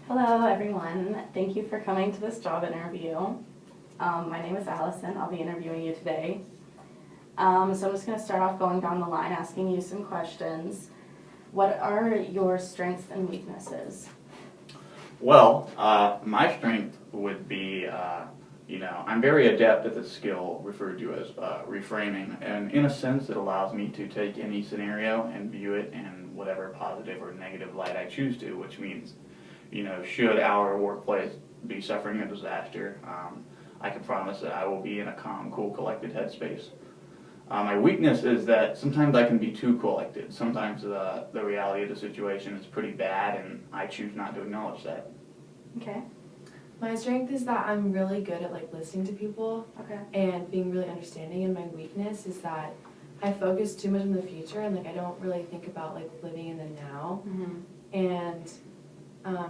Hello everyone, thank you for coming to this job interview. My name is Allison, I'll be interviewing you today. So I'm just going to start off going down the line asking you some questions. What are your strengths and weaknesses? Well, my strength would be, I'm very adept at the skill referred to as reframing, and in a sense it allows me to take any scenario and view it in whatever positive or negative light I choose to, which means, should our workplace be suffering a disaster, I can promise that I will be in a calm, cool, collected headspace. My weakness is that sometimes I can be too collected. Sometimes the reality of the situation is pretty bad and I choose not to acknowledge that. Okay. My strength is that I'm really good at listening to people and being really understanding, and my weakness is that I focus too much on the future and I don't really think about living in the now. And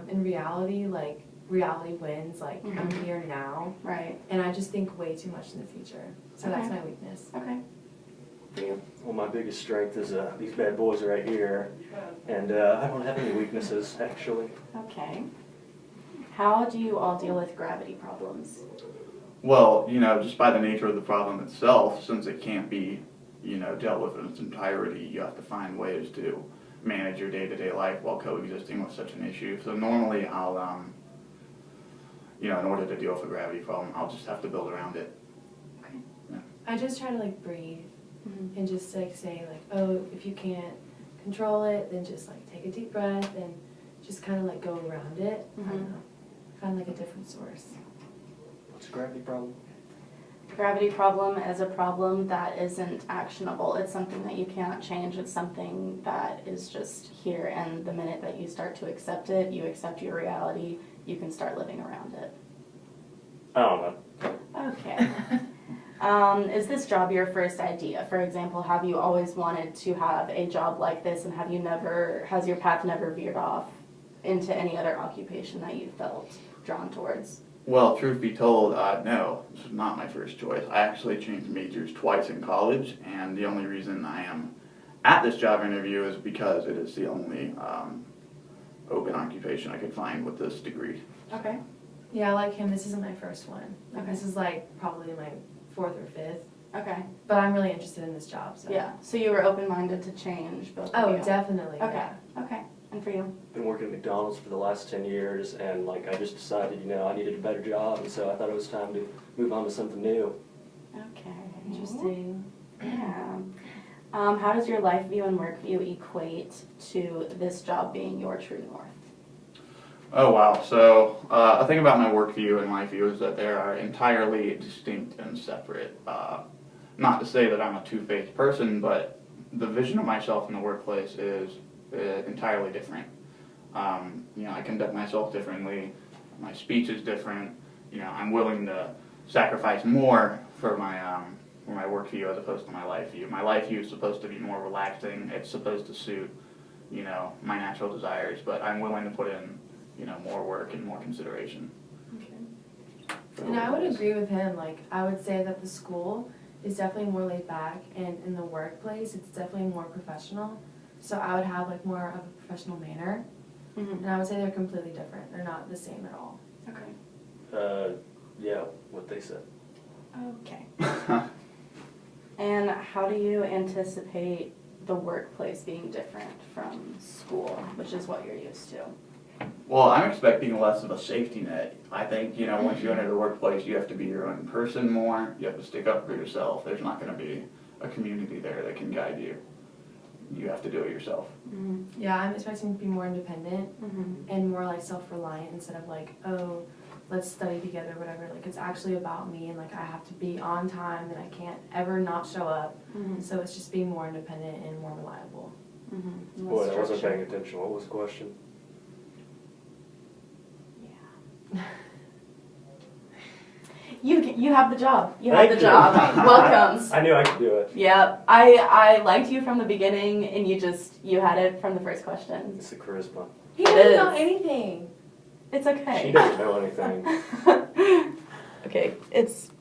in reality, reality wins, I'm here now. Right. And I just think way too much in the future. So that's my weakness. Okay. For you? Well, my biggest strength is these bad boys right here, and I don't have any weaknesses, actually. Okay. How do you all deal with gravity problems? Well, just by the nature of the problem itself, since it can't be, dealt with in its entirety, you have to find ways to manage your day-to-day life while coexisting with such an issue. So normally I'll, in order to deal with a gravity problem, I'll just have to build around it. Okay. Yeah. I just try to breathe and just say oh, if you can't control it, then just take a deep breath and just kind of go around it. I don't know. Find a different source. What's a gravity problem? Gravity problem is a problem that isn't actionable. It's something that you cannot change. It's something that is just here, and the minute that you start to accept it, you accept your reality, you can start living around it. I don't know. Okay. Is this job your first idea? For example, have you always wanted to have a job like this, and has your path never veered off into any other occupation that you felt drawn towards? Well, truth be told, no, this is not my first choice. I actually changed majors twice in college, and the only reason I am at this job interview is because it is the only open occupation I could find with this degree. Okay. Yeah, like him, this isn't my first one. Okay. This is probably my 4th or 5th. Okay. But I'm really interested in this job. So. Yeah. So you were open-minded to change, both of Oh, you. definitely. Okay. Yeah. Okay. And for you? Been working at McDonald's for the last 10 years, and I just decided, I needed a better job, and so I thought it was time to move on to something new. Okay. Interesting. Yeah. How does your life view and work view equate to this job being your true north? Oh wow, so a thing about my work view and life view is that they are entirely distinct and separate. Not to say that I'm a two-faced person, but the vision of myself in the workplace is entirely different. I conduct myself differently, my speech is different, I'm willing to sacrifice more for my work view as opposed to my life view. My life view is supposed to be more relaxing, it's supposed to suit, my natural desires, but I'm willing to put in, more work and more consideration. Okay. And I would agree with him. I would say that the school is definitely more laid back, and in the workplace, it's definitely more professional. So I would have more of a professional manner, and I would say they're completely different. They're not the same at all. Okay. Yeah, what they said. Okay. And how do you anticipate the workplace being different from school, which is what you're used to? Well, I'm expecting less of a safety net. I think, once you enter the workplace, you have to be your own person more. You have to stick up for yourself. There's not going to be a community there that can guide you. You have to do it yourself. Yeah, I'm expecting to be more independent and more self-reliant instead of oh, let's study together, whatever. It's actually about me, and I have to be on time, and I can't ever not show up. So it's just being more independent and more reliable. Boy, I wasn't paying attention. What was the question? Yeah. You have the job. You have the job. Welcome. I knew I could do it. Yeah, I liked you from the beginning, and you had it from the first question. It's the charisma. He doesn't know anything. It's okay. She doesn't know anything. Okay, it's